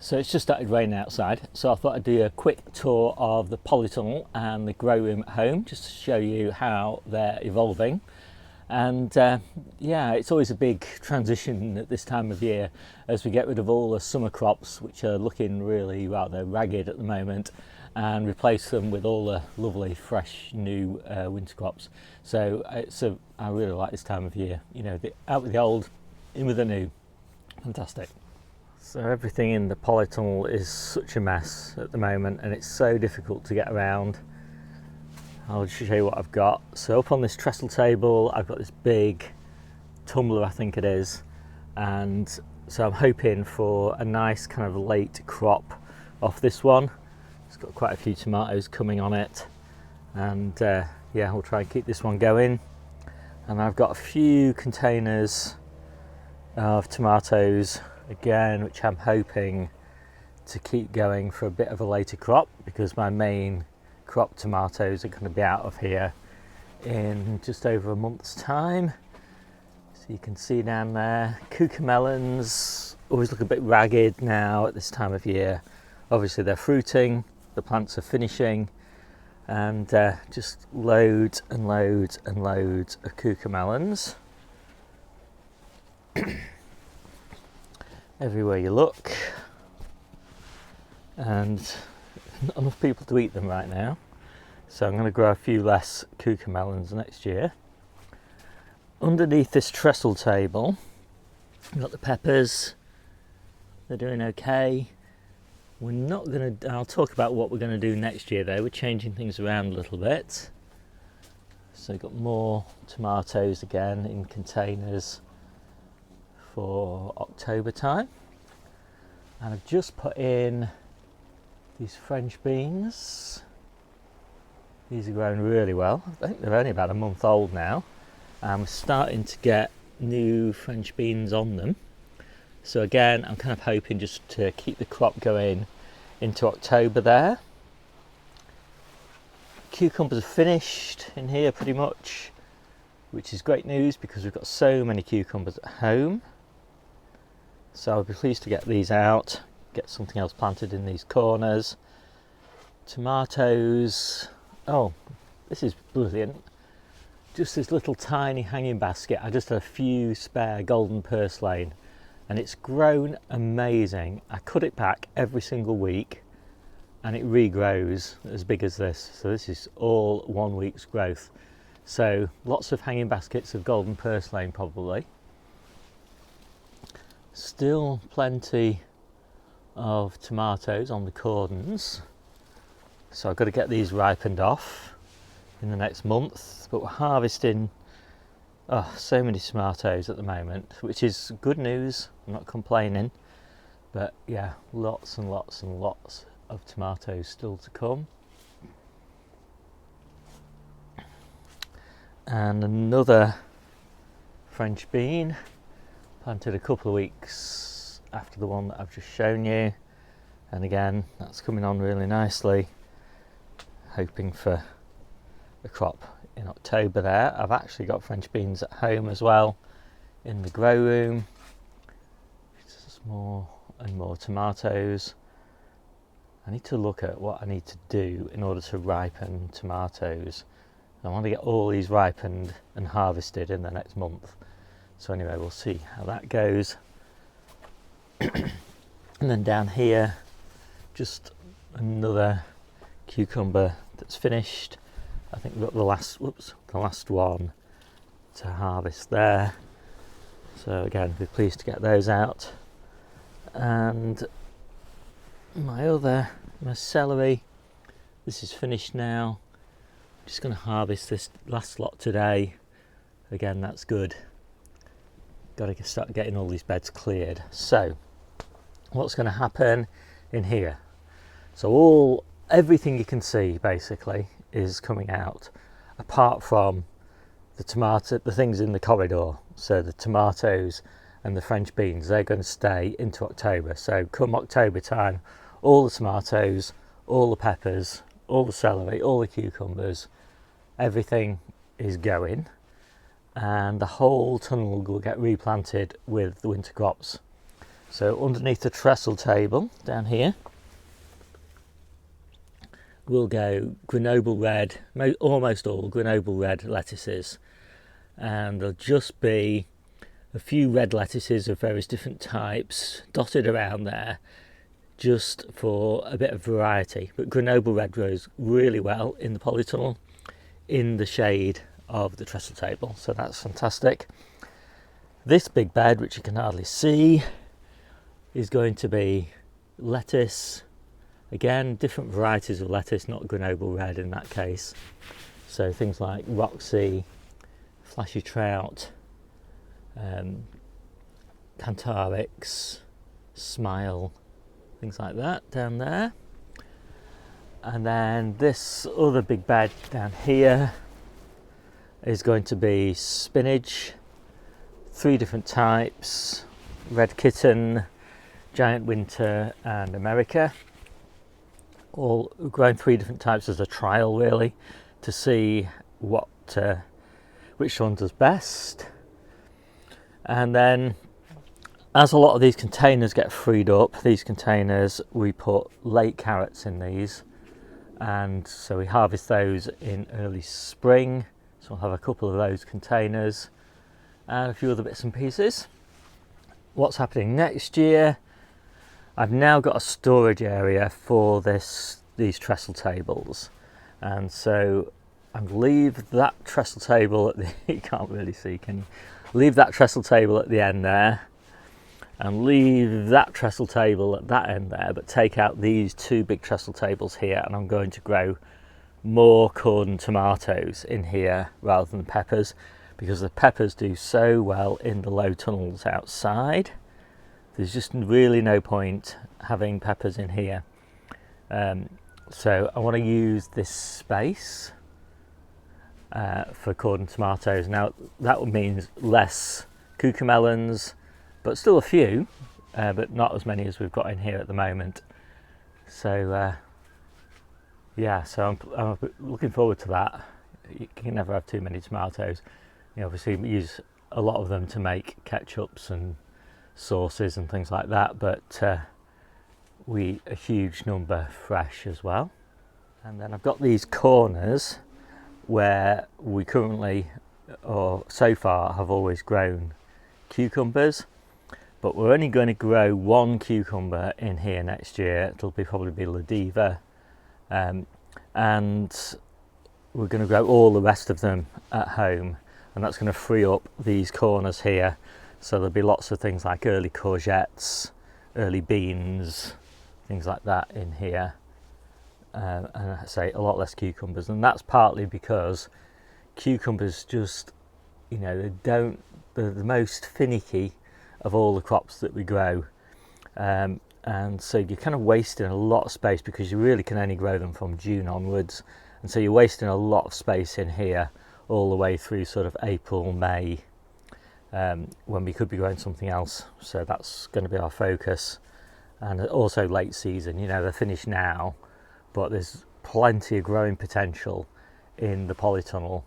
So it's just started raining outside, so I thought I'd do a quick tour of the polytunnel and the grow room at home, just to show you how they're evolving. And yeah, it's always a big transition at this time of year as we get rid of all the summer crops, which are looking really rather ragged at the moment, and replace them with all the lovely fresh new winter crops. So I really like this time of year, you know, out with the old, in with the new. Fantastic. So everything in the polytunnel is such a mess at the moment, and it's so difficult to get around. I'll just show you what I've got. So up on this trestle table, I've got this big tumbler, I think it is, and so I'm hoping for a nice kind of late crop off this one. It's got quite a few tomatoes coming on it, and yeah, we'll try and keep this one going. And I've got a few containers of tomatoes again, which I'm hoping to keep going for a bit of a later crop, because my main crop tomatoes are going to be out of here in just over a month's time. So you can see down there, cucamelons always look a bit ragged now at this time of year. Obviously they're fruiting, the plants are finishing, and just loads and loads and loads of cucamelons. Everywhere you look, and not enough people to eat them right now, so I'm going to grow a few less cucamelons next year. Underneath this trestle table, we've got the peppers. They're doing okay. We're not going to, I'll talk about what we're going to do next year though. We're changing things around a little bit. So we've got more tomatoes again in containers for October time, and I've just put in these French beans. These are growing really well. I think they're only about a month old now, and we're starting to get new French beans on them. So again, I'm kind of hoping just to keep the crop going into October there. Cucumbers are finished in here pretty much, which is great news because we've got so many cucumbers at home. So I'll be pleased to get these out, get something else planted in these corners. Tomatoes, oh, this is brilliant. Just this little tiny hanging basket. I just had a few spare golden purslane, and it's grown amazing. I cut it back every single week and it regrows as big as this. So this is all 1 week's growth. So lots of hanging baskets of golden purslane probably. Still plenty of tomatoes on the cordons, so I've got to get these ripened off in the next month. But we're harvesting so many tomatoes at the moment, which is good news. I'm not complaining, but yeah, lots and lots and lots of tomatoes still to come. And another French bean, planted a couple of weeks after the one that I've just shown you, and again that's coming on really nicely. Hoping for a crop in October there. I've actually got French beans at home as well in the grow room. Just more and more tomatoes. I need to look at what I need to do in order to ripen tomatoes. I want to get all these ripened and harvested in the next month. So anyway, we'll see how that goes. And then down here, just another cucumber that's finished. I think we've got the last one to harvest there. So again, we're pleased to get those out. And my celery, this is finished now. I'm just going to harvest this last lot today. Again, that's good. Got to start getting all these beds cleared. So what's going to happen in here? So everything you can see basically is coming out, apart from the things in the corridor. So the tomatoes and the French beans, they're going to stay into October. So come October time, all the tomatoes, all the peppers, all the celery, all the cucumbers, everything is going. And the whole tunnel will get replanted with the winter crops. So underneath the trestle table down here we'll go Grenoble Red, almost all Grenoble Red lettuces, and there'll just be a few red lettuces of various different types dotted around there just for a bit of variety. But Grenoble Red grows really well in the polytunnel in the shade of the trestle table, so that's fantastic. This big bed, which you can hardly see, is going to be lettuce. Again, different varieties of lettuce, not Grenoble Red in that case. So things like Roxy, Flashy Trout, Cantarix, Smile, things like that down there. And then this other big bed down here is going to be spinach, 3 different types: Red Kitten, Giant Winter and America. All grown 3 different types as a trial, really, to see which one does best. And then as a lot of these containers get freed up, these containers, we put late carrots in these, and so we harvest those in early spring. So we'll have a couple of those containers and a few other bits and pieces. What's happening next year? I've now got a storage area for these trestle tables, and so I'm leave that trestle table at the you can't really see, can you? Leave that trestle table at the end there, and leave that trestle table at that end there, but take out these 2 big trestle tables here, and I'm going to grow more corn and tomatoes in here rather than peppers, because the peppers do so well in the low tunnels outside. There's just really no point having peppers in here. So I want to use this space for corn and tomatoes. Now that means less cucamelons, but still a few, but not as many as we've got in here at the moment. So yeah, so I'm looking forward to that. You can never have too many tomatoes. Obviously we use a lot of them to make ketchups and sauces and things like that, but we eat a huge number fresh as well. And then I've got these corners where we currently, or so far, have always grown cucumbers, but we're only going to grow 1 cucumber in here next year. It'll probably be La Diva, and we're going to grow all the rest of them at home, and that's going to free up these corners here. So there'll be lots of things like early courgettes, early beans, things like that in here, and I say a lot less cucumbers. And that's partly because cucumbers just, they're the most finicky of all the crops that we grow, and so you're kind of wasting a lot of space because you really can only grow them from June onwards, and so you're wasting a lot of space in here all the way through sort of April, May, when we could be growing something else. So that's going to be our focus. And also late season, they're finished now, but there's plenty of growing potential in the polytunnel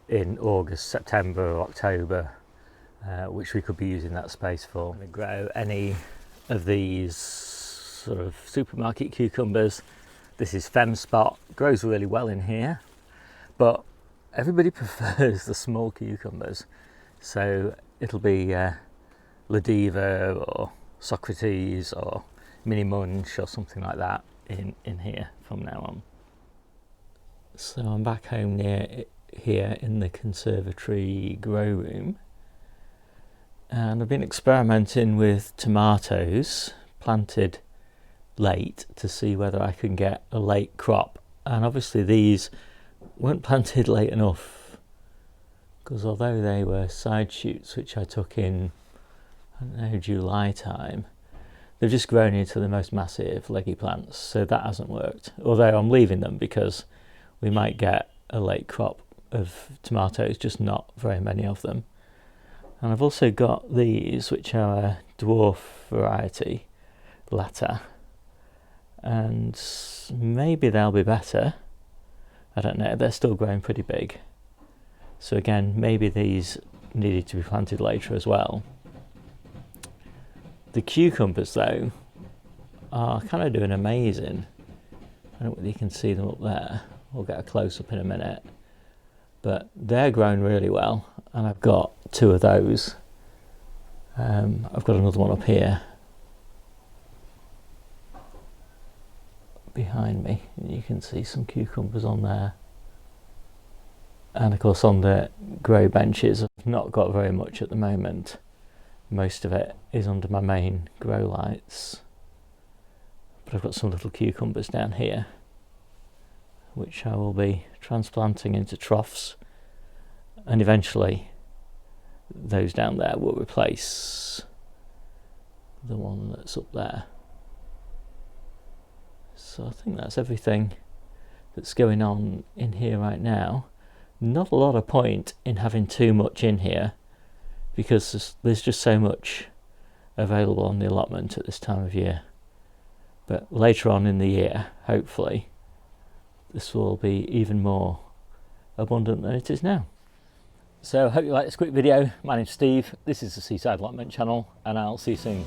in August, September or October, which we could be using that space for. To grow any of these sort of supermarket cucumbers. This is Fem Spot, grows really well in here, but everybody prefers the small cucumbers, so it'll be La Diva or Socrates or Mini Munch or something like that in here from now on. So I'm back home here in the conservatory grow room, and I've been experimenting with tomatoes planted late to see whether I can get a late crop. And obviously these weren't planted late enough, because although they were side shoots which I took in, I don't know, July time, they've just grown into the most massive leggy plants, so that hasn't worked. Although I'm leaving them because we might get a late crop of tomatoes, just not very many of them. And I've also got these, which are a dwarf variety, Lata, and maybe they'll be better. I don't know, they're still growing pretty big. So again, maybe these needed to be planted later as well. The cucumbers though are kind of doing amazing. I don't know whether you can see them up there. We'll get a close up in a minute. But they're growing really well, and I've got 2 of those. I've got another one up here behind me, and you can see some cucumbers on there. And of course on the grow benches I've not got very much at the moment. Most of it is under my main grow lights, but I've got some little cucumbers down here which I will be transplanting into troughs, and eventually those down there will replace the one that's up there. So I think that's everything that's going on in here right now. Not a lot of point in having too much in here because there's just so much available on the allotment at this time of year. But later on in the year, hopefully, this will be even more abundant than it is now. So I hope you like this quick video. My name's Steve, this is the Seaside Allotment channel, and I'll see you soon.